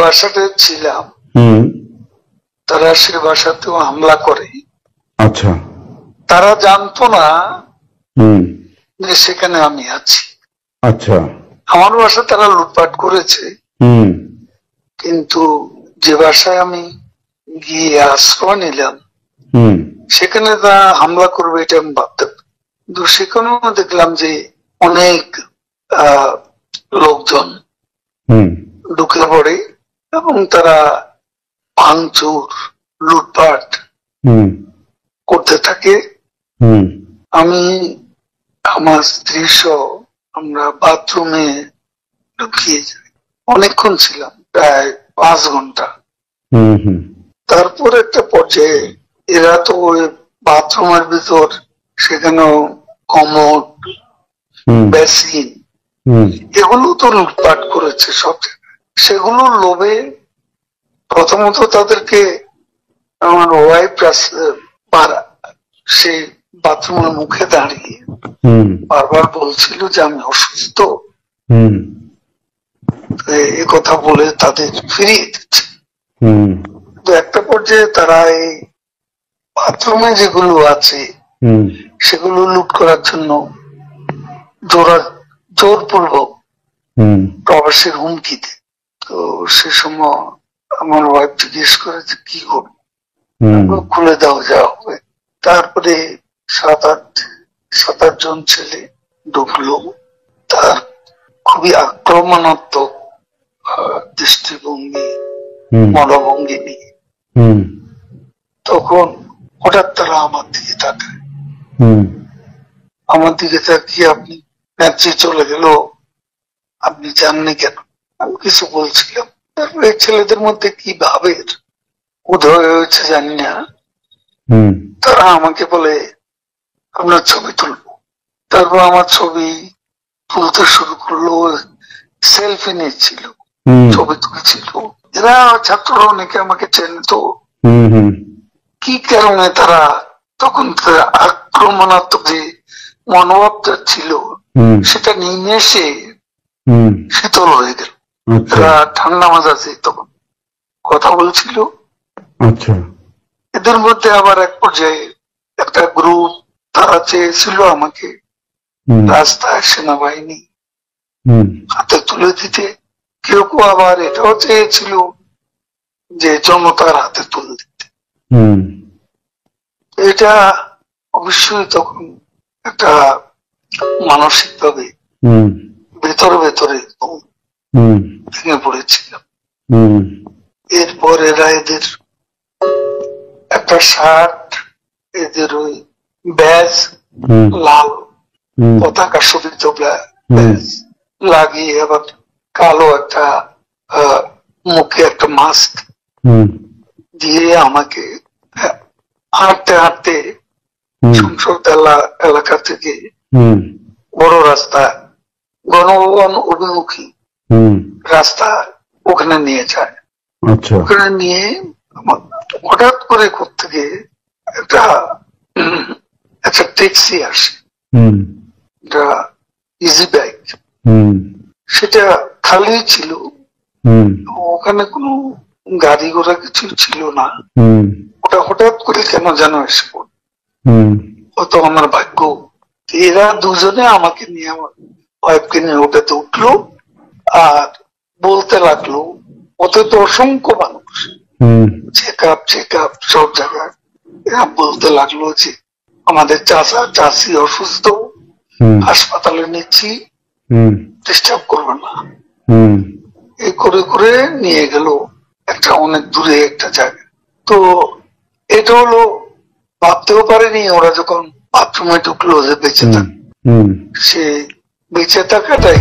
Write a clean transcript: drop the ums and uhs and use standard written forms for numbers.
বাসাতে ছিলাম হুম। তারা সে বাসাতেও হামলা করে। আচ্ছা। তারা জানতো না হুম। যে সেখানে আমি আছি। আচ্ছা। আমার বাসা তারা লুটপাট করেছে, হুম। কিন্তু যে বাসায় আমি গিয়ে আশ্রয় নিলাম হুম। সেখানে তারা হামলা করবে এটা আমি ভাবতাম। কিন্তু সেখানেও দেখলাম যে অনেক আহ লোকজন হুম। ঢুকে পড়ে এবং তারা ভাঙচুর লুটপাট হুম। করতে থাকে। হুম। আমি আমার স্ত্রী সহ আমরা বাথরুমে ঢুকিয়ে যাই, অনেকক্ষণ ছিলাম, প্রায় 5 ঘন্টা। হুম। হুম। তারপর একটা পর্যায়ে এরা তো ওই বাথরুমের ভিতর সেখানেও কমোড, হুম। বেসিন হুম। এগুলো তো লুটপাট করেছে সব জায়গায়। সেগুলোর লোভে প্রথমত তাদেরকে আমার ওয়াইফ সেই বাথরুমের মুখে দাঁড়িয়ে হুম। বারবার বলছিল যে আমি অসুস্থ, হুম। এ কথা বলে তাদের ফিরিয়ে দিচ্ছে। হুম। তো একটা পর্যায়ে তারা এই বাথরুমে যেগুলো আছে হুম। সেগুলো লুট করার জন্য জোরপূর্বক হুম। প্রবাসের হুমকি দেয়। তো সে সময় আমার ওয়াইফ জিজ্ঞেস করে যে কি করবো, হুম। খুলে দাও যা হবে। তারপরে 7-8 জন ছেলে ঢুকলো, তার খুবই আক্রমণাত্মক দৃষ্টিভঙ্গি হুম। মনোভঙ্গি নিয়ে। হুম। তখন হঠাৎ তারা আমার দিকে তাকায়, হুম। আমার দিকে তাকিয়ে আপনি নেত্রী চলে গেল, আপনি জাননি কেন? আমি কিছু বলছিলাম। তারপরে ছেলেদের মধ্যে কি ভাবের উদয় হয়েছে জানি না, হুম। তারা আমাকে বলে আপনার ছবি তুলবো। তারপর আমার ছবি তুলতে শুরু করলো, সেলফি নিচ্ছিল, হুম। ছবি তুলছিল। এরা ছাত্ররা অনেকে আমাকে চেনতো। হুম। হুম। কি কারণে তারা তখন আক্রমণাত্মক যে মনোভাবটা ছিল হুম। সেটা নিমেষে হুম। শীতল হয়ে গেল। আচ্ছা। এরা ঠান্ডা মাজাজে তখন কথা বলছিল। আচ্ছা। এদের মধ্যে আবার এক পর্যায়ে একটা গ্রুপ, তারা চেয়েছিল আমাকে হুম। রাস্তায় সেনাবাহিনী হুম। হাতে তুলে দিতে। কেউ কেউ আবার এটাও চেয়েছিল যে জনতার হাতে তুলে দিতে। হুম। এটা অবশ্যই তখন একটা মানসিক ভাবে হুম। ভেতরে ভেতরে হুম। ভেঙে পড়েছিলাম। হুম। এরপর এরা এদের একটা শার্ট, এদের ওই ব্যাজ, হুম। লাল হুম। পতাকা শোভিত হুম। ব্যাজ লাগিয়ে আবার কালো একটা মুখে একটা মাস্ক হুম। দিয়ে আমাকে হাঁটতে হাঁটতে হুম। সংসদ এলাকা থেকে হুম। বড় রাস্তা, গণভবন অভিমুখী হুম। রাস্তা, ওখানে নিয়ে যায়। আচ্ছা। ওখানে নিয়ে হঠাৎ করে কোত্থেকে একটা একটা ট্যাক্সি আসে, হুম। একটা ইজি বাইক, হুম। সেটা খালি ছিল। হুম। ওখানে কোনো গাড়ি ঘোড়া কিছু ছিল না। হুম। ওটা হঠাৎ করে কেন যেন এসে পড়ল, হুম। হয়তো আমার ভাগ্য। এরা দুজনে আমাকে নিয়ে, আমার ওয়াইফকে নিয়ে ওটাতে উঠলো আর বলতে লাগলো, ওতে তো অসংখ্য মানুষ, হুম। চেক আপ সব জায়গায়। এরা বলতে লাগলো যে আমাদের চাচা চাচি অসুস্থ, হুম। হাসপাতালে নিচ্ছি, হুম। ডিস্টার্ব করবে না। হুম। এই করে করে নিয়ে গেল একটা অনেক দূরে একটা জায়গা। তো এটা হলো, ভাবতেও পারেনি ওরা যখন বাথরুমে ঢুকলো যে বেঁচে হুম। থাক, হুম। সে বেঁচে থাকাটাই